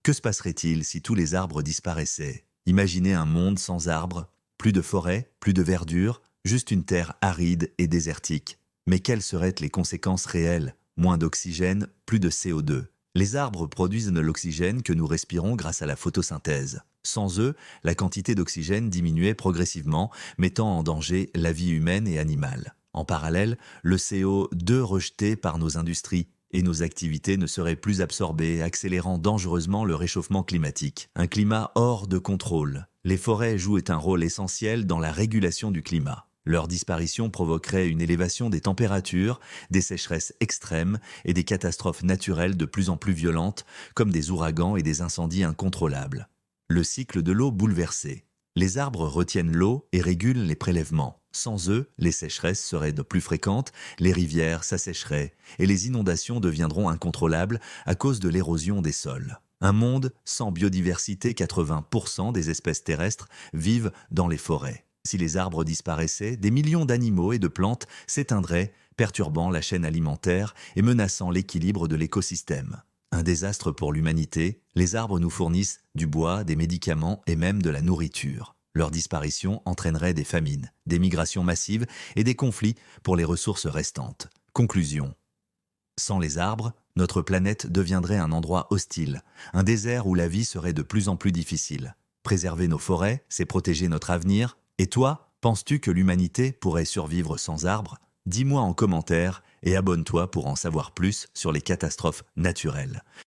Que se passerait-il si tous les arbres disparaissaient? Imaginez un monde sans arbres, plus de forêts, plus de verdure, juste une terre aride et désertique. Mais quelles seraient les conséquences réelles? Moins d'oxygène, plus de CO2. Les arbres produisent de l'oxygène que nous respirons grâce à la photosynthèse. Sans eux, la quantité d'oxygène diminuait progressivement, mettant en danger la vie humaine et animale. En parallèle, le CO2 rejeté par nos industries et nos activités ne seraient plus absorbées, accélérant dangereusement le réchauffement climatique. Un climat hors de contrôle. Les forêts jouent un rôle essentiel dans la régulation du climat. Leur disparition provoquerait une élévation des températures, des sécheresses extrêmes et des catastrophes naturelles de plus en plus violentes, comme des ouragans et des incendies incontrôlables. Le cycle de l'eau bouleversé. Les arbres retiennent l'eau et régulent les prélèvements. Sans eux, les sécheresses seraient de plus fréquentes, les rivières s'assécheraient et les inondations deviendront incontrôlables à cause de l'érosion des sols. Un monde sans biodiversité, 80% des espèces terrestres vivent dans les forêts. Si les arbres disparaissaient, des millions d'animaux et de plantes s'éteindraient, perturbant la chaîne alimentaire et menaçant l'équilibre de l'écosystème. Un désastre pour l'humanité, les arbres nous fournissent du bois, des médicaments et même de la nourriture. Leur disparition entraînerait des famines, des migrations massives et des conflits pour les ressources restantes. Conclusion. Sans les arbres, notre planète deviendrait un endroit hostile, un désert où la vie serait de plus en plus difficile. Préserver nos forêts, c'est protéger notre avenir. Et toi, penses-tu que l'humanité pourrait survivre sans arbres? Dis-moi en commentaire et abonne-toi pour en savoir plus sur les catastrophes naturelles.